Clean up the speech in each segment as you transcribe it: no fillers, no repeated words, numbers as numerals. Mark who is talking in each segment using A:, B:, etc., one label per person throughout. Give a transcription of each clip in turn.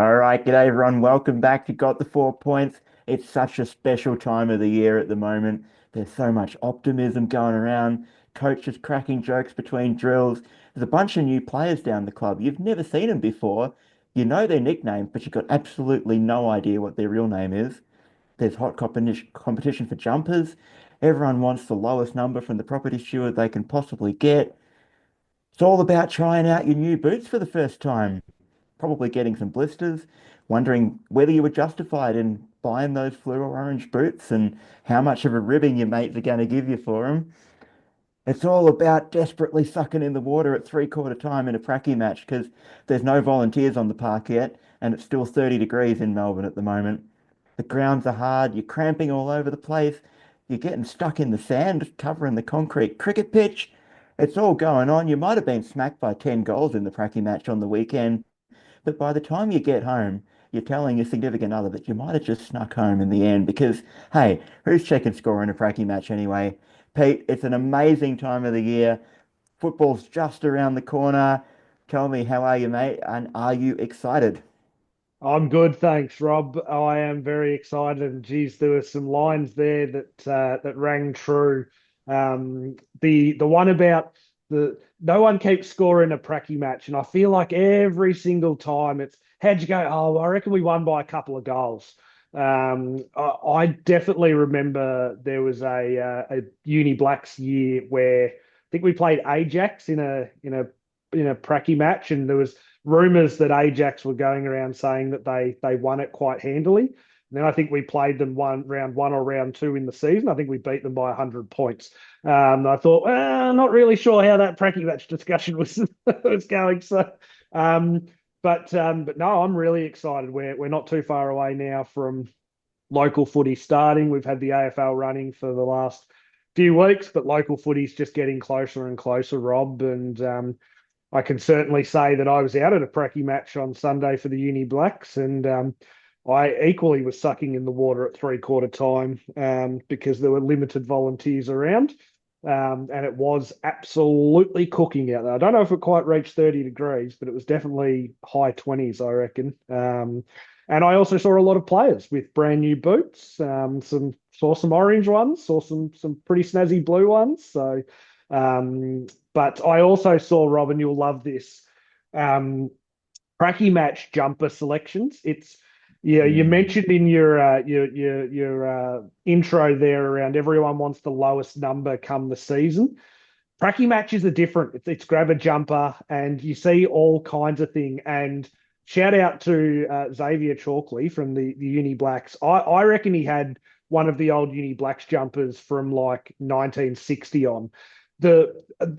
A: All right, g'day everyone. Welcome back to Got the 4 Points. It's such a special time of the year at the moment. There's so much optimism going around. Coaches cracking jokes between drills. There's a bunch of new players down the club. You've never seen them before. You know their nicknames, but you've got absolutely no idea what their real name is. There's hot competition for jumpers. Everyone wants the lowest number from the property steward they can possibly get. It's all about trying out your new boots for the first time, probably getting some blisters, wondering whether you were justified in buying those fluoro orange boots and how much of a ribbing your mates are going to give you for them. It's all about desperately sucking in the water at three-quarter time in a pracky match because there's no volunteers on the park yet, and it's still 30 degrees in Melbourne at the moment. The grounds are hard, you're cramping all over the place, you're getting stuck in the sand, covering the concrete cricket pitch. It's all going on. You might have been smacked by 10 goals in the pracky match on the weekend, but by the time you get home, you're telling your significant other that you might have just snuck home in the end because, hey, who's checking score in a pracky match anyway? Pete, it's an amazing time of the year. Football's just around the corner. Tell me, how are you, mate? And are you excited?
B: I'm good, thanks, Rob. I am very excited, and geez, there were some lines there that rang true. The one about the no one keeps scoring a pracky match, and I feel like every single time it's how'd you go? Oh, I reckon we won by a couple of goals. I definitely remember there was a Uni Blacks year where I think we played Ajax in a pracky match, and there was rumors that Ajax were going around saying that they won it quite handily. And then I think we played them round one or round two in the season. I think we beat them by 100 points. I thought, well, not really sure how that pracky match discussion was was going. But no, I'm really excited. We're not too far away now from local footy starting. We've had the AFL running for the last few weeks, but local footy's just getting closer and closer, Rob. And I can certainly say that I was out at a pracky match on Sunday for the Uni Blacks, and I equally was sucking in the water at three-quarter time because there were limited volunteers around, and it was absolutely cooking out there. I don't know if it quite reached 30 degrees, but it was definitely high 20s, I reckon. And I also saw a lot of players with brand new boots. Saw some orange ones, saw some pretty snazzy blue ones. But I also saw, Robin, you'll love this. Um, Pracky match jumper selections. It's yeah, you
A: Mm.
B: mentioned in your intro there around everyone wants the lowest number come the season. Pracky matches are different. It's grab a jumper, and you see all kinds of thing. And shout out to Xavier Chalkley from the Uni Blacks. I reckon he had one of the old Uni Blacks jumpers from like 1960 on. The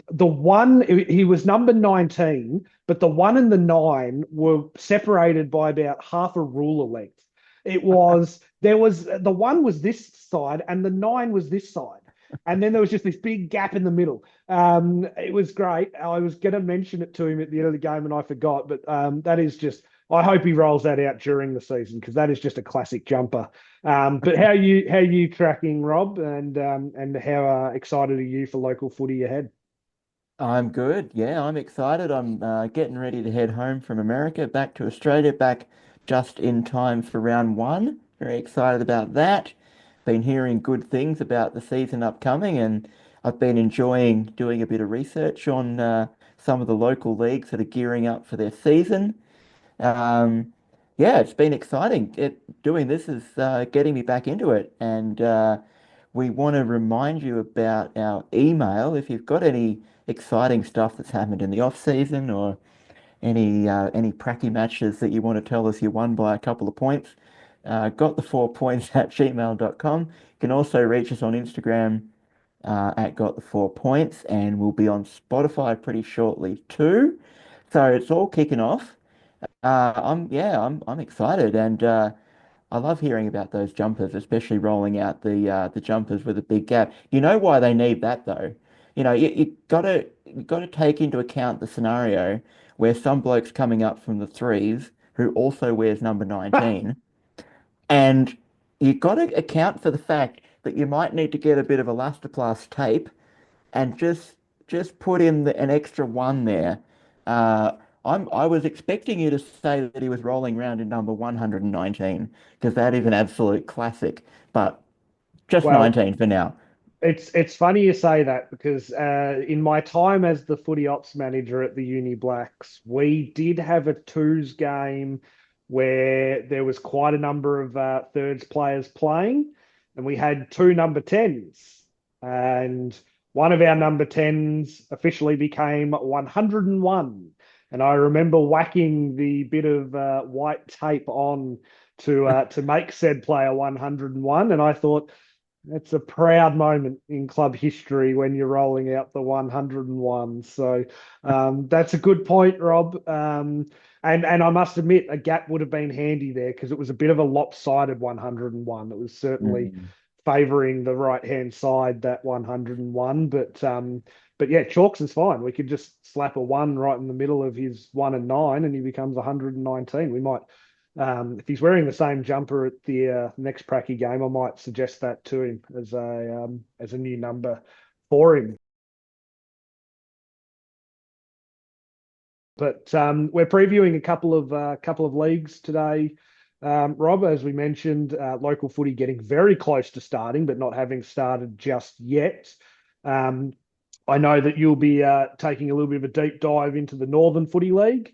B: one he was number 19, but the one and the nine were separated by about half a ruler length. It was there was the one was this side and the nine was this side. And then there was just this big gap in the middle. It was great. I was going to mention it to him at the end of the game and I forgot, but that is just, I hope he rolls that out during the season because that is just a classic jumper. But how you tracking, Rob, and how excited are you for local footy ahead?
A: I'm good. Yeah, I'm excited. I'm getting ready to head home from America back to Australia, back just in time for round one. Very excited about that. Been hearing good things about the season upcoming, and I've been enjoying doing a bit of research on some of the local leagues that are gearing up for their season. Um, yeah, it's been exciting. Doing this is getting me back into it, and we want to remind you about our email. If you've got any exciting stuff that's happened in the off season or any pracky matches that you want to tell us you won by a couple of points, got the 4 points at gmail.com. You can also reach us on Instagram at got the 4 points, and we'll be on Spotify pretty shortly too. So it's all kicking off. I'm excited, and I love hearing about those jumpers, especially rolling out the jumpers with a big gap. You know why they need that though? You gotta take into account the scenario where some bloke's coming up from the threes who also wears number 19, and you gotta account for the fact that you might need to get a bit of elastoplast tape and just put in an extra one there. Uh, I was expecting you to say that he was rolling around in number 119 because that is an absolute classic, but just
B: Well,
A: 19 for now.
B: it's funny you say that because in my time as the footy ops manager at the Uni Blacks, we did have a twos game where there was quite a number of thirds players playing, and we had two number tens, and one of our number tens officially became 101. And I remember whacking the bit of white tape on to make said player 101, and I thought. It's a proud moment in club history when you're rolling out the 101. So that's a good point, Rob. And I must admit, a gap would have been handy there because it was a bit of a lopsided 101. It was certainly
A: Mm.
B: favouring the right hand side that 101. But yeah, Chalks is fine. We could just slap a one right in the middle of his 1 and 9, and he becomes 119. We might if he's wearing the same jumper at the next Pracky game, I might suggest that to him as a new number for him. But we're previewing a couple of leagues today, Rob. As we mentioned, local footy getting very close to starting, but not having started just yet. Um, I know that you'll be taking a little bit of a deep dive into the Northern Footy League.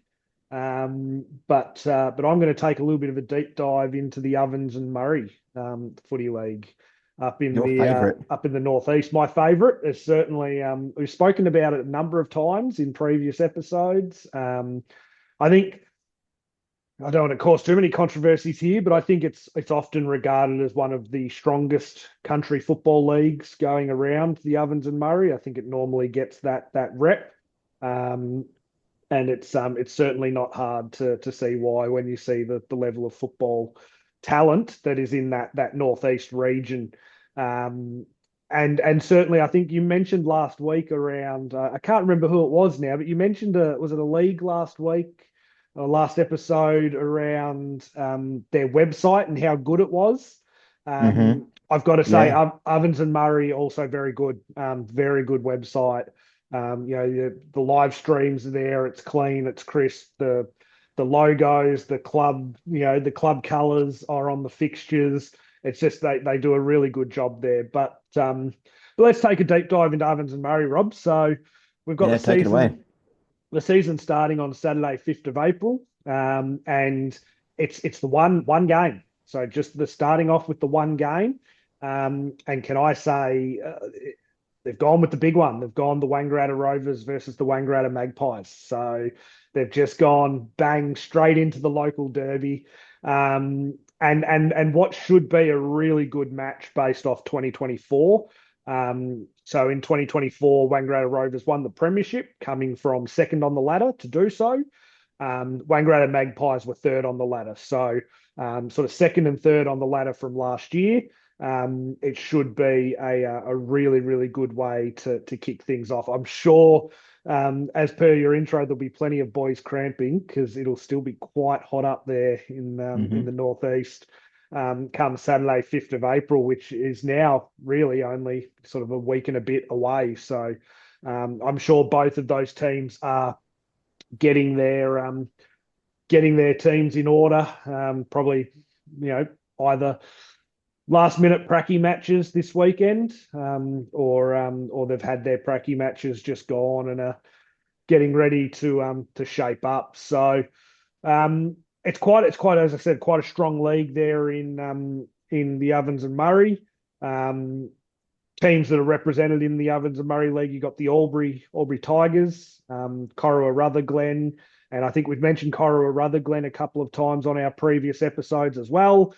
B: But I'm going to take a little bit of a deep dive into the Ovens and Murray Footy League
A: Your favorite.
B: up in the northeast. My favourite is certainly we've spoken about it a number of times in previous episodes. I think I don't want to cause too many controversies here, but I think it's often regarded as one of the strongest country football leagues going around the Ovens and Murray. I think it normally gets that rep. Um, and it's certainly not hard to see why when you see the level of football talent that is in that northeast region. Um, and certainly, I think you mentioned last week around I can't remember who it was now, but you mentioned was it a league last week or last episode around their website and how good it was.
A: Hmm.
B: I've got to say,
A: Yeah.
B: Ovens and Murray also very good website. The live streams are there. It's clean. It's crisp. The logos, the club, the club colors are on the fixtures. It's just they do a really good job there. But let's take a deep dive into Ovens and Murray, Rob. So we've got
A: Yeah, take it away.
B: the season starting on Saturday, 5th of April, and it's the one game. So just the starting off with the one game. And can I say they've gone with the big one. They've gone the Wangaratta Rovers versus the Wangaratta Magpies. So they've just gone bang straight into the local derby. And what should be a really good match based off 2024. So in 2024, Wangaratta Rovers won the premiership, coming from second on the ladder to do so. Wangaratta Magpies were third on the ladder. So sort of second and third on the ladder from last year. It should be a really, really good way to kick things off. I'm sure, as per your intro, there'll be plenty of boys cramping because it'll still be quite hot up there in
A: Hmm.
B: the northeast come Saturday, 5th of April, which is now really only sort of a week and a bit away. So I'm sure both of those teams are getting their getting their teams in order. Probably, either last minute pracky matches this weekend, or they've had their pracky matches just gone and are getting ready to shape up. So it's quite as I said, quite a strong league there in the Ovens and Murray. Um, Teams that are represented in the Ovens and Murray League, you got the Albury Tigers, Corowa Rutherglen, and I think we've mentioned Corowa Rutherglen a couple of times on our previous episodes as well.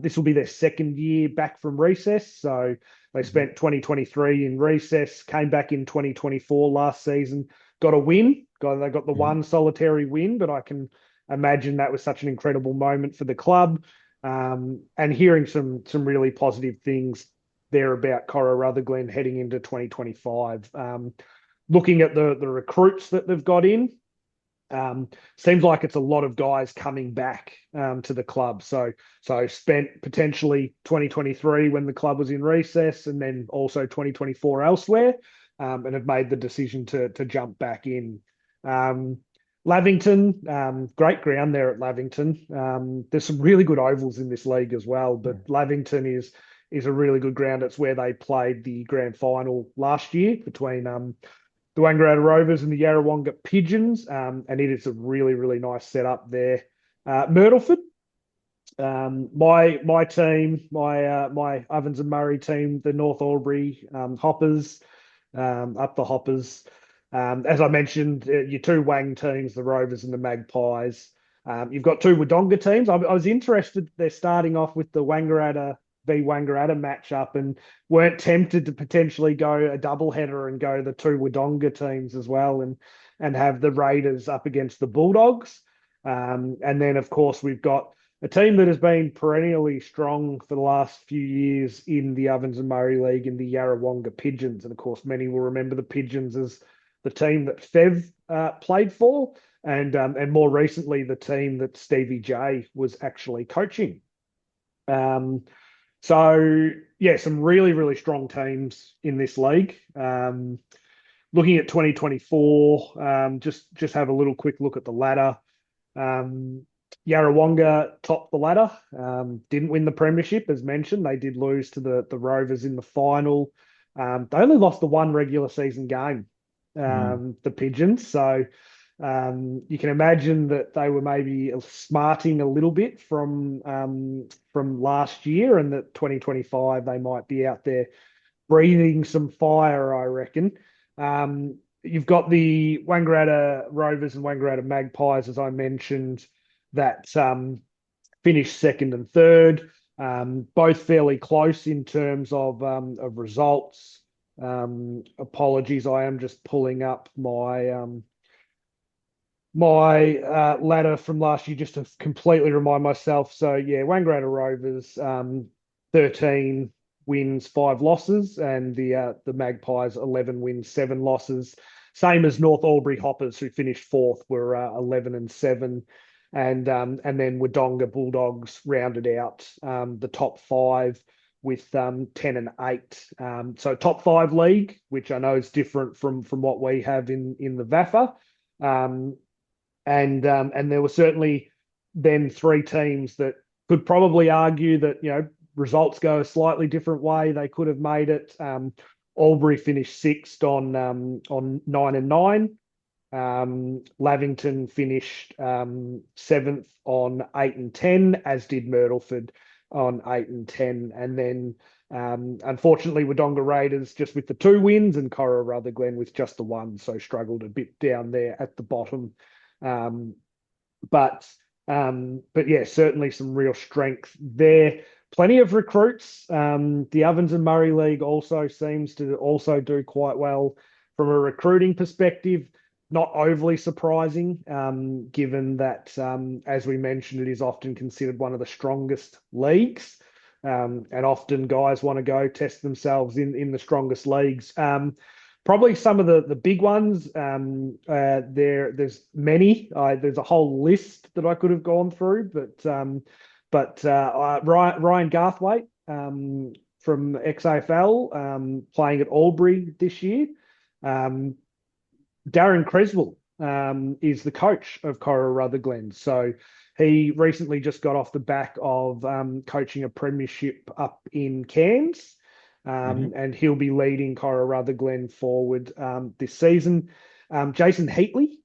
B: This will be their second year back from recess, so they spent 2023 in recess, came back in 2024 last season, got a win. They got the
A: Hmm.
B: one solitary win, but I can imagine that was such an incredible moment for the club. And hearing some really positive things there about Coro Rutherglen heading into 2025. Looking at the recruits that they've got in, seems like it's a lot of guys coming back to the club. So spent potentially 2023 when the club was in recess, and then also 2024 elsewhere, and have made the decision to jump back in. Um, Lavington, great ground there at Lavington. There's some really good ovals in this league as well, but
A: Yeah.
B: Lavington is a really good ground. It's where they played the grand final last year between the Wangaratta Rovers and the Yarrawonga Pigeons, and it is a really really nice setup there. Myrtleford, my team, my Ovens and Murray team, the North Albury Hoppers, up the Hoppers. As I mentioned, your two Wang teams, the Rovers and the Magpies. You've got two Wodonga teams. I was interested. They're starting off with the Wangaratta v Wangaratta matchup, and weren't tempted to potentially go a double header and go the two Wodonga teams as well, and have the Raiders up against the Bulldogs. And then, of course, we've got a team that has been perennially strong for the last few years in the Ovens and Murray League in the Yarrawonga Pigeons. And of course, many will remember the Pigeons as the team that Fev played for, and more recently, the team that Stevie J was actually coaching. Um, so, yeah, some really, really strong teams in this league. Looking at 2024, just have a little quick look at the ladder. Um, Yarrawonga topped the ladder, didn't win the premiership, as mentioned. They did lose to the Rovers in the final. They only lost the one regular season game,
A: Mm.
B: the Pigeons. So you can imagine that they were maybe smarting a little bit from last year, and that 2025 they might be out there breathing some fire, I reckon. You've got the Wangaratta Rovers and Wangaratta Magpies, as I mentioned, that finished second and third, both fairly close in terms of results. Apologies, I am just pulling up my ladder from last year just to completely remind myself. So yeah, Wangaratta Rovers 13 wins, 5 losses, and the Magpies 11 wins, 7 losses. Same as North Albury Hoppers, who finished fourth, were 11 and 7, and then Wodonga Bulldogs rounded out the top five with 10 and 8. So top five league, which I know is different from what we have in the VAFA. Um, and there were certainly then three teams that could probably argue that results go a slightly different way. They could have made it. Albury finished sixth on 9 and 9. Lavington finished seventh on 8 and 10, as did Myrtleford on 8 and 10, and then unfortunately Wodonga Raiders just with the 2 wins, and Cora Rutherglen with just the one, so struggled a bit down there at the bottom. Um, but but yeah, certainly some real strength there. Plenty of recruits. The Ovens and Murray League also seems to also do quite well from a recruiting perspective. Not overly surprising, given that, as we mentioned, it is often considered one of the strongest leagues. And often guys want to go test themselves in the strongest leagues. Probably some of the big ones. There's many. There's a whole list that I could have gone through, but Ryan Garthwaite from XAFL, playing at Albury this year. Um, Darren Creswell is the coach of Cora Rutherglen. So he recently just got off the back of coaching a premiership up in Cairns.
A: Hmm.
B: And he'll be leading Cora Rutherglen forward this season. Jason Heatley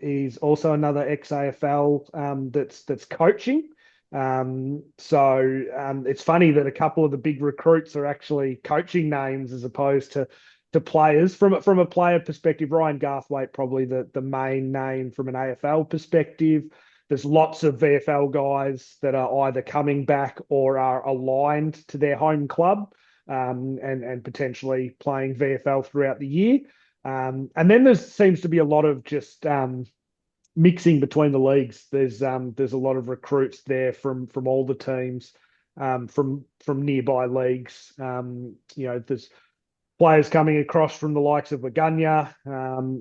B: is also another ex-AFL that's coaching. So it's funny that a couple of the big recruits are actually coaching names as opposed to players. From a player perspective, Ryan Garthwaite probably the main name from an AFL perspective. There's lots of VFL guys that are either coming back or are aligned to their home club, and potentially playing VFL throughout the year. And then there seems to be a lot of just mixing between the leagues. There's a lot of recruits there from all the teams, from nearby leagues. There's players coming across from the likes of Wagunya,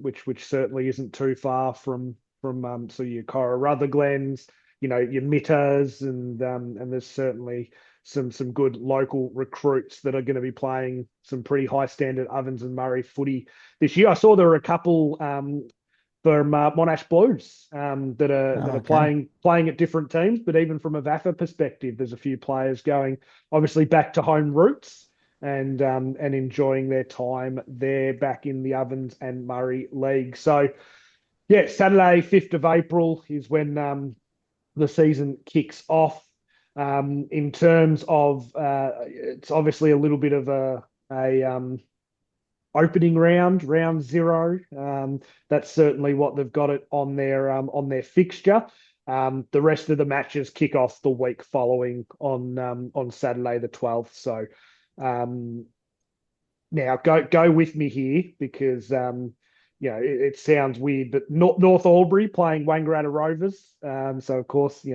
B: which certainly isn't too far from so your Cora Rutherglens, your Mittas, and there's certainly some good local recruits that are going to be playing some pretty high standard Ovens and Murray footy this year. I saw there were a couple from Monash Blues that
A: Oh,
B: are
A: okay.
B: playing at different teams. But even from a VAFA perspective, there's a few players going obviously back to home roots and enjoying their time there back in the Ovens and Murray League. So yeah, Saturday, 5th of April is when the season kicks off. In terms of it's obviously a little bit of a opening round, round zero. That's certainly what they've got it on their fixture. The rest of the matches kick off the week following on Saturday the 12th. So um, now go with me here because it sounds weird, but North Albury playing Wangaratta Rovers. So of course,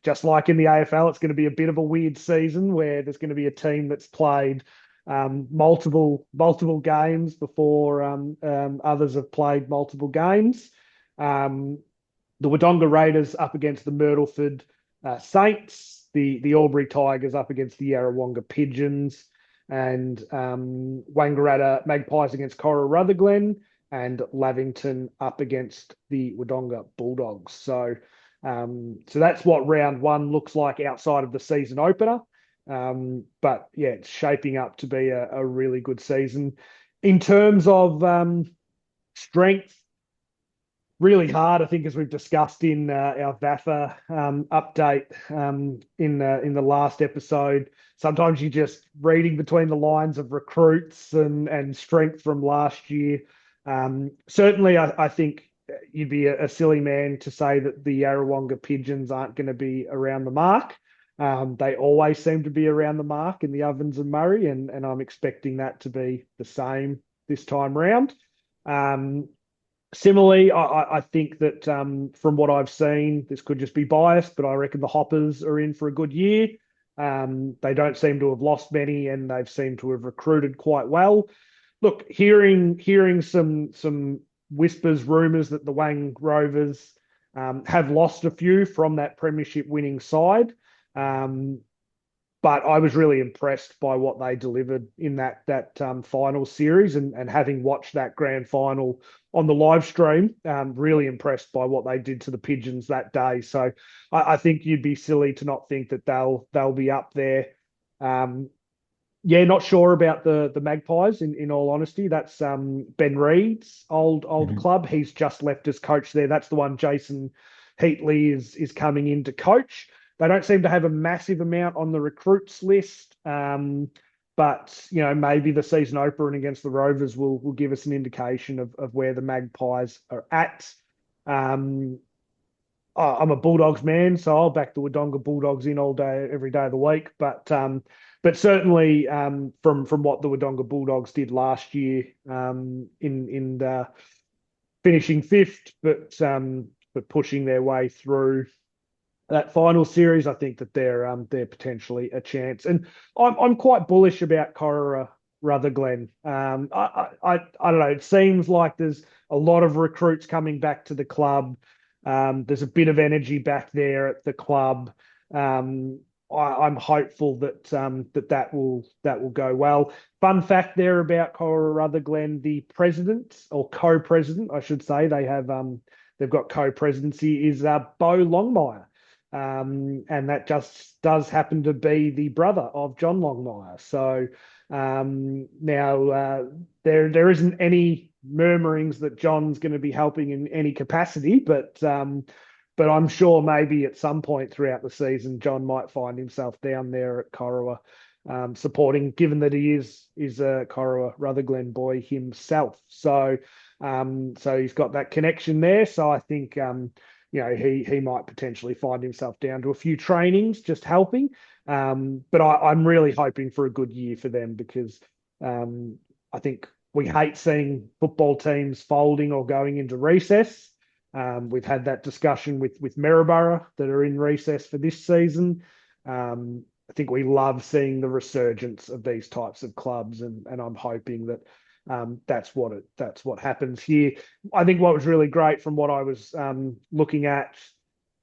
B: just like in the AFL, it's going to be a bit of a weird season where there's going to be a team that's played multiple games before others have played multiple games. Um, the Wodonga Raiders up against the Myrtleford Saints, the Albury Tigers up against the Yarrawonga Pigeons, and Wangaratta Magpies against Cora Rutherglen, and Lavington up against the Wodonga Bulldogs. So that's what round one looks like outside of the season opener. But yeah, it's shaping up to be a really good season. In terms of strength, really hard, I think, as we've discussed in our VAFA update in the last episode. Sometimes you're just reading between the lines of recruits and strength from last year. Certainly, I think you'd be a silly man to say that the Yarrawonga Pigeons aren't going to be around the mark. They always seem to be around the mark in the Ovens and Murray, and I'm expecting that to be the same this time round. Um, Similarly, I think that from what I've seen, this could just be biased, but I reckon the Hoppers are in for a good year. They don't seem to have lost many, and they've seemed to have recruited quite well. Look, hearing some whispers, rumours that the Wang Rovers have lost a few from that premiership winning side. Um, but I was really impressed by what they delivered in that final series, and having watched that grand final on the live stream, really impressed by what they did to the Pigeons that day. So I think you'd be silly to not think that they'll be up there. Um, yeah, not sure about the Magpies. In all honesty, that's Ben Reed's old
A: Mhm.
B: club. He's just left as coach there. That's the one Jason Heatley is coming in to coach. They don't seem to have a massive amount on the recruits list, but maybe the season opener against the Rovers will give us an indication of where the Magpies are at. Um, I'm a Bulldogs man, so I'll back the Wodonga Bulldogs in all day, every day of the week. But certainly from what the Wodonga Bulldogs did last year in the finishing fifth, but pushing their way through that final series, I think that they're potentially a chance. And I'm quite bullish about Cora Rutherglen. I don't know. It seems like there's a lot of recruits coming back to the club. There's a bit of energy back there at the club. Um, I'm hopeful that will go well. Fun fact there about Cora Rutherglen, the president or co-president, I should say, they've got co-presidency is Bo Longmire. And that just does happen to be the brother of John Longmire. So now there isn't any murmurings that John's going to be helping in any capacity, but I'm sure maybe at some point throughout the season, John might find himself down there at Corowa, supporting, given that he is a Corowa Rutherglen boy himself. So he's got that connection there. So I think he might potentially find himself down to a few trainings just helping. But I'm really hoping for a good year for them because I think we hate seeing football teams folding or going into recess. We've had that discussion with Maryborough that are in recess for this season. I think we love seeing the resurgence of these types of clubs, and I'm hoping that that's what happens here. I think what was really great from what I was looking at,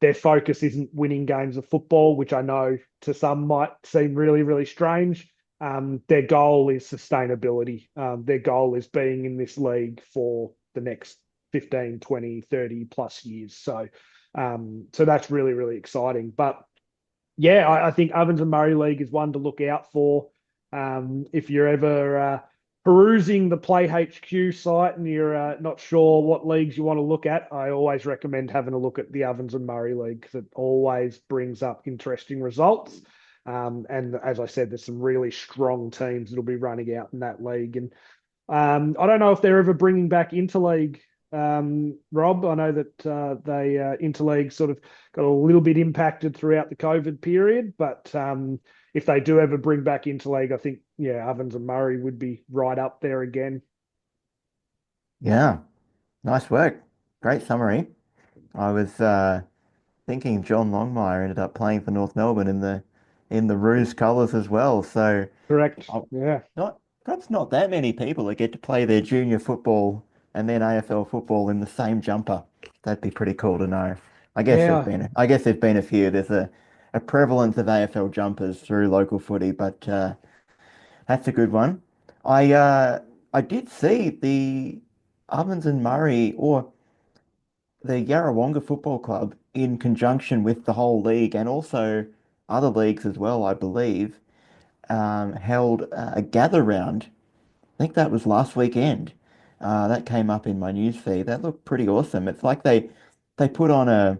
B: their focus isn't winning games of football, which I know to some might seem really, really strange. Their goal is sustainability. Their goal is being in this league for the next 15, 20, 30 plus years. So that's really, really exciting. But yeah, I think Ovens and Murray League is one to look out for. If you're ever perusing the Play HQ site and you're not sure what leagues you want to look at, I always recommend having a look at the Ovens and Murray League because it always brings up interesting results. And as I said, there's some really strong teams that'll be running out in that league. And I don't know if they're ever bringing back Interleague, Rob. I know that they Interleague sort of got a little bit impacted throughout the COVID period, but if they do ever bring back Interleague, I think yeah, Ovens and Murray would be right up there again.
A: Yeah, nice work. Great summary. I was thinking John Longmire ended up playing for North Melbourne in the Roos colours as well. So
B: Correct.
A: oh,
B: Yeah.
A: not perhaps not that many people that get to play their junior football and then AFL football in the same jumper. That'd be pretty cool to know.
B: Yeah.
A: I guess there's been a few. There's a prevalence of AFL jumpers through local footy, but that's a good one. I did see the Ovens and Murray or the Yarrawonga Football Club in conjunction with the whole league and also other leagues as well, I believe, held a gather round. I think that was last weekend. That came up in my news feed. That looked pretty awesome. It's like they put on a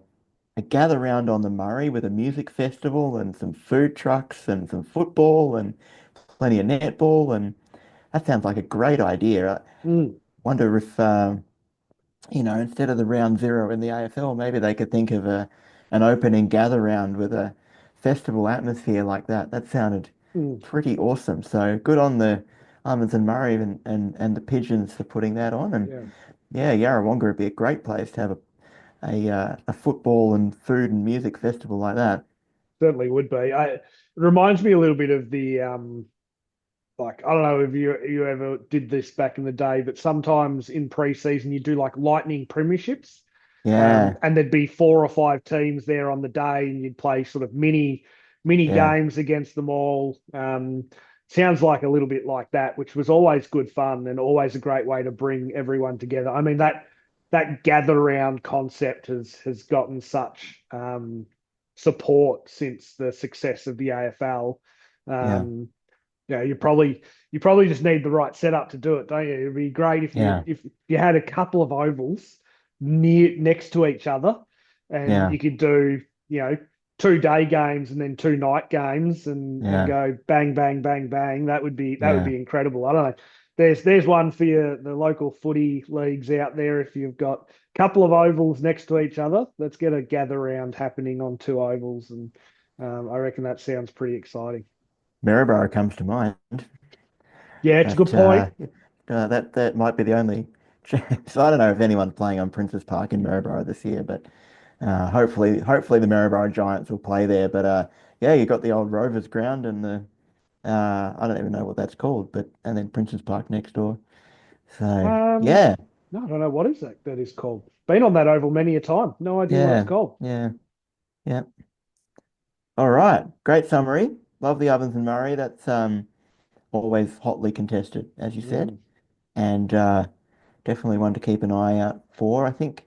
A: gather round on the Murray with a music festival and some food trucks and some football and plenty of netball, and that sounds like a great idea. I
B: Mm,
A: wonder if instead of the round zero in the AFL, maybe they could think of an opening gather round with a festival atmosphere like that. That sounded
B: mm,
A: pretty awesome. So good on the Almonds and Murray and the Pigeons for putting that on. And
B: yeah.
A: yeah, Yarrawonga would be a great place to have a football and food and music festival like that.
B: Certainly would be. It reminds me a little bit of the like I don't know if you ever did this back in the day, but sometimes in pre-season you do like lightning premierships,
A: Yeah,
B: and there'd be four or five teams there on the day, and you'd play sort of mini
A: yeah,
B: games against them all. Sounds like a little bit like that, which was always good fun and always a great way to bring everyone together. I mean that gather round concept has gotten such support since the success of the AFL.
A: yeah,
B: Um, yeah, you probably just need the right setup to do it, don't you? It'd be great
A: yeah,
B: if you had a couple of ovals next to each other, and
A: yeah,
B: you could do you know 2 day games and then 2 night games and
A: yeah,
B: go bang bang bang bang. That would be
A: yeah.
B: incredible. I don't know. There's one for the local footy leagues out there. If you've got a couple of ovals next to each other, let's get a gather round happening on 2 ovals, and I reckon that sounds pretty exciting.
A: Maryborough comes to mind.
B: Yeah, it's a good
A: That
B: point.
A: that might be the only chance. I don't know if anyone's playing on Princes Park in Maryborough this year, but hopefully the Maryborough Giants will play there. But yeah, you got the old Rovers ground and the I don't even know what that's called, but and then Princes Park next door. So
B: Um,
A: yeah,
B: no, I don't know what is that is called. Been on that oval many a time. No idea what it's
A: yeah,
B: called.
A: yeah, yeah. All right, great summary. Love the Ovens and Murray. That's always hotly contested, as you said,
B: Mm,
A: and definitely one to keep an eye out for. I think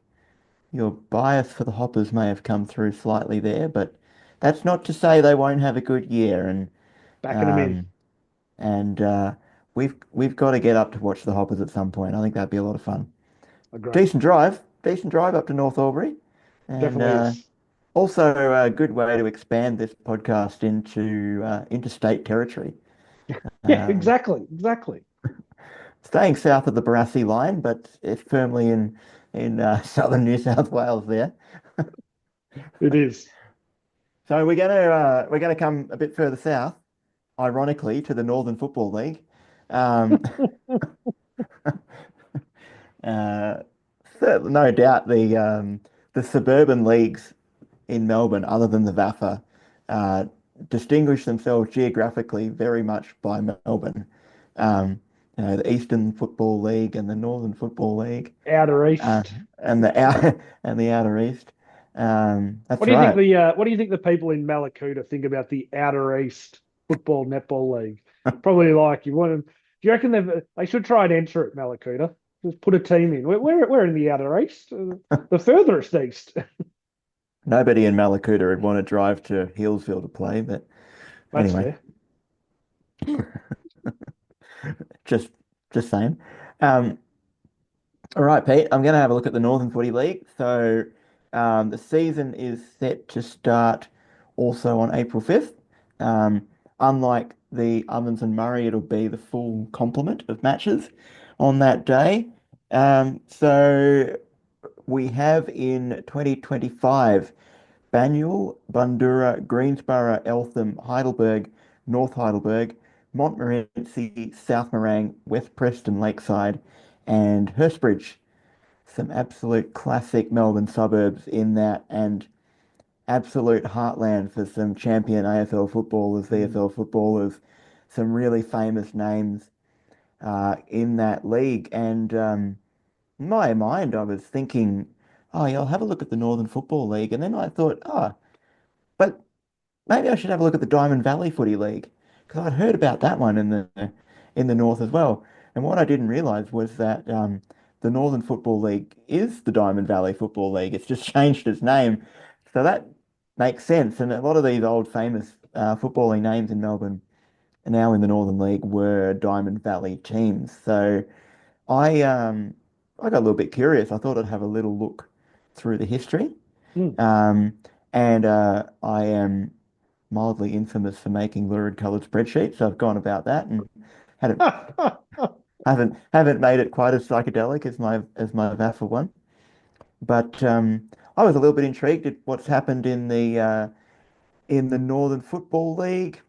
A: your bias for the Hoppers may have come through slightly there, but that's not to say they won't have a good year.
B: backing them in.
A: Um, and we've got to get up to watch the Hoppers at some point. I think that'd be a lot of fun.
B: Agree.
A: Decent drive up to North Albury, and
B: Definitely is.
A: also a good way to expand this podcast into interstate territory.
B: Yeah,
A: Um,
B: exactly. Exactly.
A: Staying south of the Barassi line, but it's firmly in southern New South Wales there.
B: It is.
A: So we're gonna come a bit further south, ironically, to the Northern Football League. Um, uh, no doubt the suburban leagues in Melbourne, other than the VAFA, uh, distinguish themselves geographically very much by Melbourne. Um, the Eastern Football League and the Northern Football League,
B: Outer
A: uh,
B: East.
A: and the out and the Outer East.
B: What
A: That's
B: do you think
A: right.
B: the people in Malakuta think about the Outer East Football Netball League? Probably like you want them. Do you reckon they should try and enter it, Malakuta? Just put a team in. We're in the outer east, the furthest east.
A: Nobody in Malakuta would want to drive to Healesville to play, but
B: That's
A: anyway,
B: fair.
A: just just saying. Um, all right, Pete, I'm going to have a look at the Northern Footy League. So the season is set to start also on April 5th. Um, Unlike the Ovens and Murray, it'll be the full complement of matches on that day. So we have in 2025 Banyule, Bundura, Greensborough, Eltham, Heidelberg, North Heidelberg, Montmorency, South Morang, West Preston, Lakeside, and Hurstbridge. Some absolute classic Melbourne suburbs in that, and absolute heartland for some champion AFL footballers,
B: Mm.
A: VFL footballers, some really famous names in that league. And in my mind, I was thinking, oh, yeah, I'll have a look at the Northern Football League. And then I thought, oh, but maybe I should have a look at the Diamond Valley Footy League because I'd heard about that one in the north as well. And what I didn't realise was that the Northern Football League is the Diamond Valley Football League. It's just changed its name, so that makes sense. And a lot of these old famous footballing names in Melbourne are now in the Northern League were Diamond Valley teams. So I um, I got a little bit curious. I thought I'd have a little look through the history.
B: Mm.
A: Um, and I am mildly infamous for making lurid coloured spreadsheets. So I've gone about that and had it haven't made it quite as psychedelic as my VAFA one. But I was a little bit intrigued at what's happened in the Northern Football League.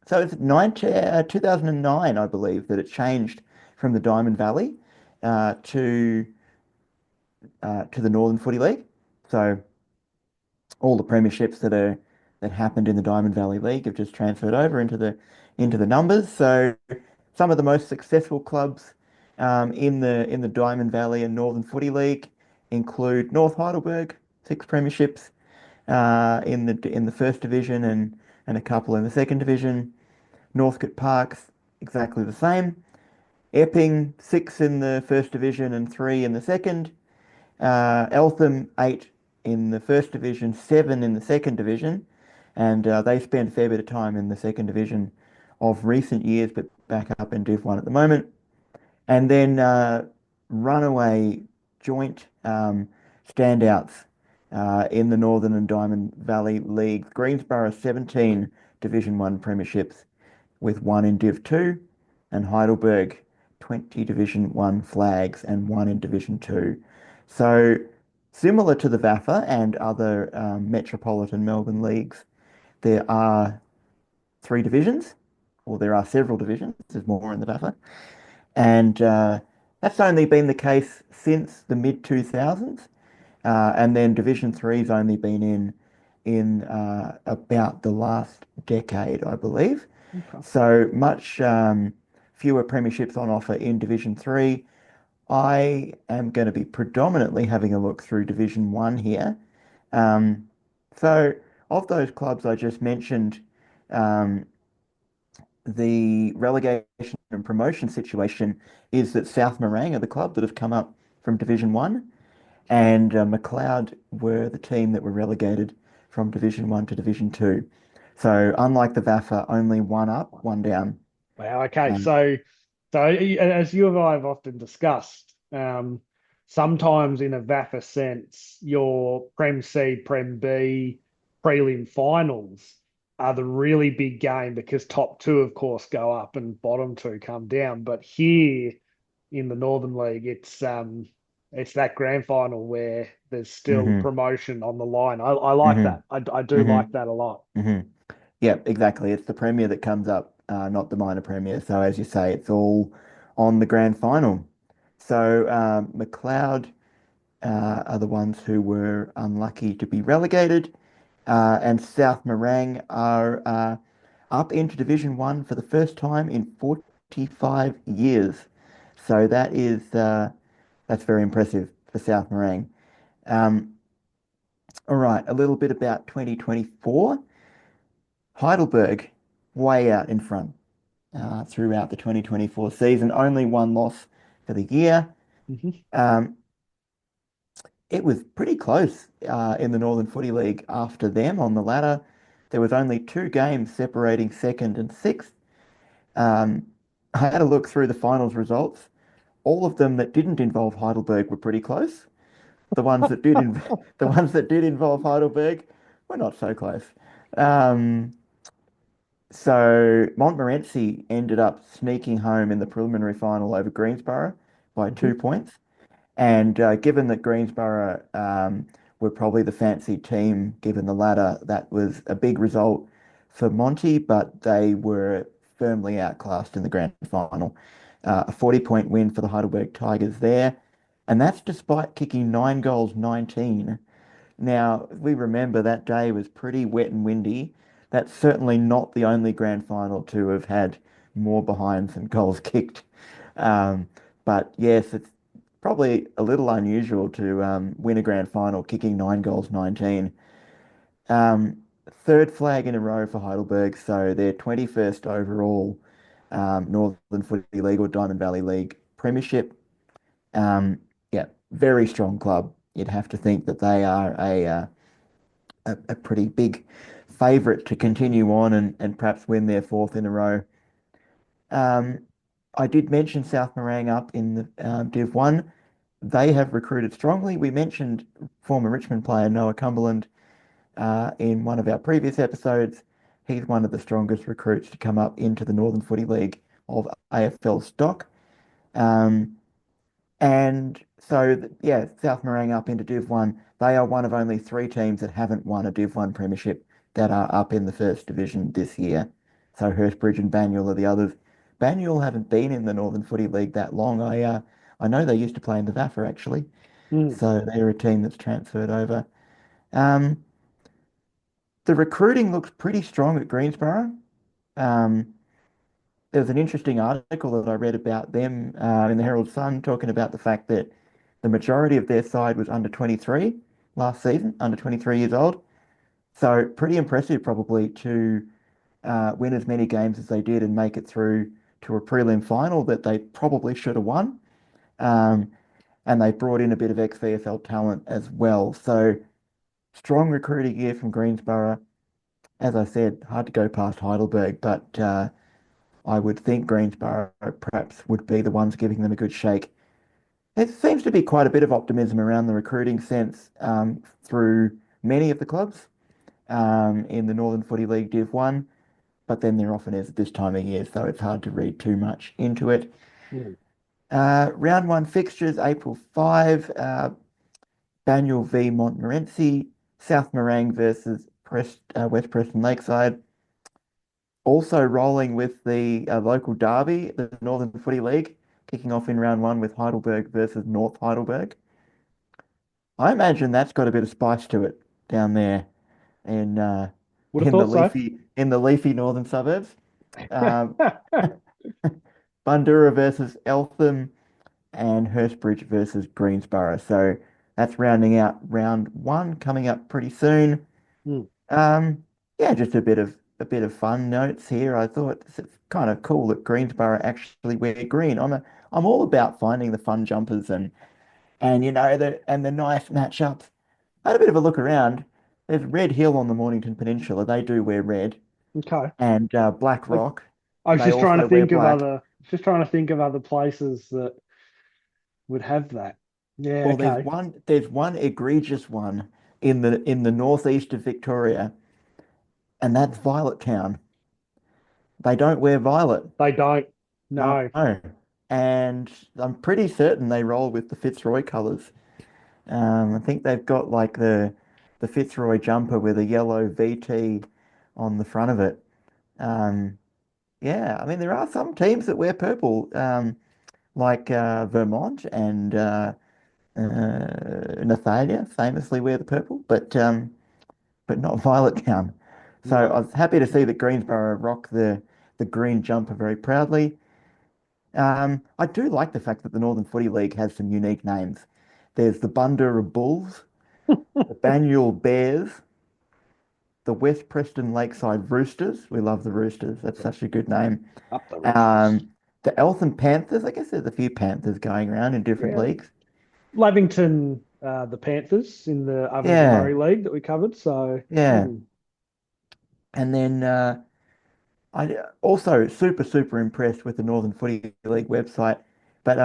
A: So it's 2009, I believe, that it changed from the Diamond Valley to the Northern Footy League. So all the premierships that happened in the Diamond Valley League have just transferred over into the numbers. So some of the most successful clubs in the Diamond Valley and Northern Footy League include North Heidelberg, 6 premierships in the first division and a couple in the second division. Northcote Parks, exactly the same. Epping, 6 in the first division and 3 in the second. Eltham, 8 in the first division, 7 in the second division, and they spend a fair bit of time in the second division of recent years, but back up in Div 1 at the moment. And then runaway joint standouts in the Northern and Diamond Valley League. Greensborough, 17 Division 1 premierships with 1 in Div 2, and Heidelberg, 20 Division 1 flags and 1 in Division 2. So similar to the VAFA and other metropolitan Melbourne leagues, there are 3 divisions, or there are several divisions. There's more in the VAFA, and that's only been the case since the mid 2000s. And then Division Three's only been in about the last decade, I believe.
B: Okay.
A: So much fewer premierships on offer in Division Three. I am going to be predominantly having a look through Division One here. Um, so of those clubs I just mentioned, um, the relegation and promotion situation is that South Morang are the club that have come up from Division One, and McLeod were the team that were relegated from Division One to Division Two. So unlike the VAFA, only one up, one down.
B: Wow. Okay.
A: Um,
B: So as you and I have often discussed, sometimes in a VAFA sense, your Prem C, Prem B, prelim finals are the really big game because top two, of course, go up and bottom two come down. But here in the Northern League, it's that grand final where there's still
A: mhm,
B: promotion on the line. I like
A: mhm,
B: that. I do like
A: mhm,
B: that a lot.
A: mhm. Yeah, exactly. It's the premier that comes up, not the minor premier. So as you say, it's all on the grand final. So McLeod are the ones who were unlucky to be relegated, and South Morang are up into Division One for the first time in 45 years. So that's very impressive for South Morang. Um, all right, a little bit about 2024. Heidelberg, way out in front throughout the 2024 season. Only one loss for the year.
B: Hmm.
A: Um, it was pretty close in the Northern Footy League after them on the ladder. There was only two games separating second and sixth. Um, I had a look through the finals results. All of them that didn't involve Heidelberg were pretty close. The ones that did, the ones that did involve Heidelberg were not so close. Um, so Montmorency ended up sneaking home in the preliminary final over Greensborough by
B: Hmm.
A: 2 points. And given that Greensborough were probably the fancy team given the ladder, that was a big result for Monty, but they were firmly outclassed in the grand final. A 40-point win for the Heidelberg Tigers there. And that's despite kicking 9 goals, 19. Now, we remember that day was pretty wet and windy. That's certainly not the only grand final to have had more behinds than goals kicked. Um, but yes, it's probably a little unusual to win a grand final kicking 9 goals, 19. Um, Third flag in a row for Heidelberg, so their 21st overall Northern Footy League or Diamond Valley League Premiership. Um, yeah, very strong club. You'd have to think that they are a pretty big favourite to continue on and perhaps win their fourth in a row. Um, I did mention South Morang up in the Div 1. They have recruited strongly. We mentioned former Richmond player Noah Cumberland in one of our previous episodes. He's one of the strongest recruits to come up into the Northern Footy League of AFL stock. Um, and so, yeah, South Morang up into Div 1. They are one of only three teams that haven't won a Div 1 premiership that are up in the first division this year. So Hurstbridge and Banyule are the others. Banyule haven't been in the Northern Footy League that long. I know they used to play in the VAFA actually.
B: Mm.
A: So they're a team that's transferred over. Um, the recruiting looks pretty strong at Greensborough. Um, there was an interesting article that I read about them in the Herald Sun talking about the fact that the majority of their side was under 23 last season, under 23 years old. So pretty impressive probably to win as many games as they did and make it through to a prelim final that they probably should have won. Um, and they brought in a bit of ex-VFL talent as well. So strong recruiting year from Greensborough. As I said, hard to go past Heidelberg, but I would think Greensborough perhaps would be the ones giving them a good shake. There seems to be quite a bit of optimism around the recruiting sense through many of the clubs in the Northern Footy League Div 1, but then there often is at this time of year, so it's hard to read too much into it.
B: Mm.
A: Round one fixtures, April 5, Banyule v Montmorency, South Morang versus West Preston Lakeside. Also rolling with the local derby, the Northern Footy League, kicking off in round one with Heidelberg versus North Heidelberg. I imagine that's got a bit of spice to it down there in
B: Would have thought so.
A: in the leafy northern suburbs. Um, Bundoora versus Eltham and Hurstbridge versus Greensborough. So that's rounding out round one, coming up pretty soon.
B: Mm.
A: Um, yeah, just a bit of fun notes here. I thought it's kind of cool that Greensborough actually wear green. I'm all about finding the fun jumpers and the nice matchups. I had a bit of a look around. There's Red Hill on the Mornington Peninsula. They do wear red,
B: Okay.
A: and Black
B: I,
A: Rock.
B: I was
A: They
B: just trying to
A: also wear
B: think of
A: black.
B: other places that would have that. Yeah,
A: Well, there's
B: okay.
A: one egregious one in the northeast of Victoria, and that's Violet Town. They don't wear violet.
B: They don't.
A: No.
B: No.
A: And I'm pretty certain they roll with the Fitzroy colours. I think they've got like the Fitzroy jumper with a yellow VT on the front of it. Um, yeah, I mean there are some teams that wear purple, like Vermont and Nathalia famously wear the purple, but not Violet Town. So I
B: No.
A: was happy to see that Greensborough rock the green jumper very proudly. I do like the fact that the Northern Footy League has some unique names. There's the Bundoora Bulls, the Banyule Bears, the West Preston Lakeside Roosters. We love the Roosters. That's such a good name.
B: Up the
A: Um,
B: Roosters.
A: the Eltham Panthers. I guess there's a few Panthers going around in different
B: Yeah,
A: leagues.
B: Lavington, the Panthers in the Ovens and
A: Yeah,
B: Murray League that we covered. So,
A: yeah. And then I also super impressed with the Northern Footy League website. But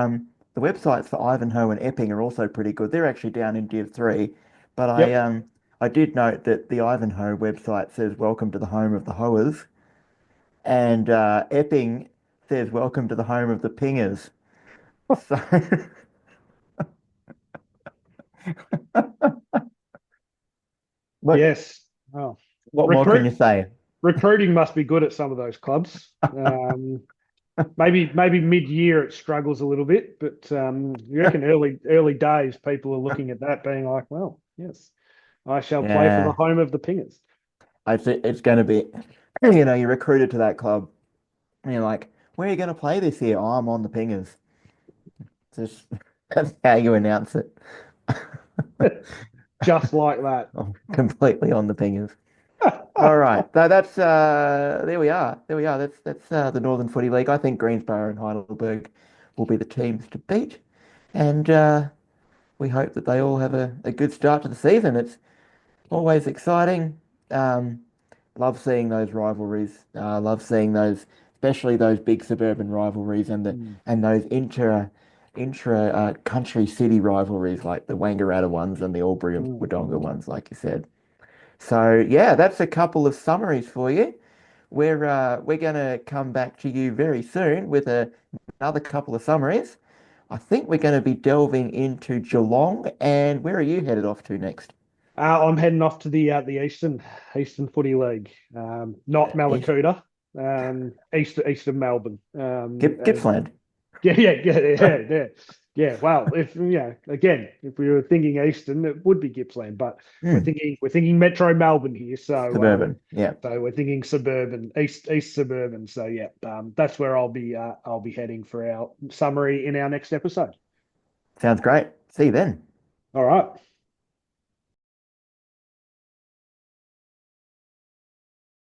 A: the websites for Ivanhoe and Epping are also pretty good. They're actually down in Div 3. But
B: yep.
A: I did note that the Ivanhoe website says welcome to the home of the Hoers, and Epping says welcome to the home of the Pingers. So what
B: Yes. Oh,
A: what more can
B: recruit
A: you say?
B: recruiting must be good at some of those clubs. Maybe mid-year it struggles a little bit, but you reckon early days people are looking at that being like, well, yes, I shall play for the
A: Yeah,
B: home of the Pingers.
A: I think it's going to be, you know, you're recruited to that club, and you're like, where are you going to play this year? Oh, I'm on the Pingers. Just that's how you announce it.
B: Just like that.
A: I'm completely on the Pingers. All right. That's there we are. There we are. That's the Northern Footy League. I think Greensborough and Heidelberg will be the teams to beat. And we hope that they all have a good start to the season. It's always exciting. Um, love seeing those rivalries. Love seeing those, especially those big suburban rivalries
B: Mm,
A: and those intra country city rivalries like the Wangaratta ones and the Albury and
B: mm,
A: Wodonga
B: mm.
A: ones, like you said. So yeah, that's a couple of summaries for you. We're gonna come back to you very soon with another couple of summaries. I think we're going to be delving into Geelong, and where are you headed off to next?
B: I'm heading off to the Eastern Footy League, not
A: East
B: Malakuta, east of Melbourne. And
A: Gippsland.
B: yeah. Well, again, if we were thinking Eastern, it would be Gippsland, but
A: Hmm,
B: we're thinking Metro Melbourne here,
A: suburban. Yeah,
B: so we're thinking suburban, east suburban. So yeah, that's where I'll be heading for our summary in our next episode.
A: sounds great. See you then.
B: All right.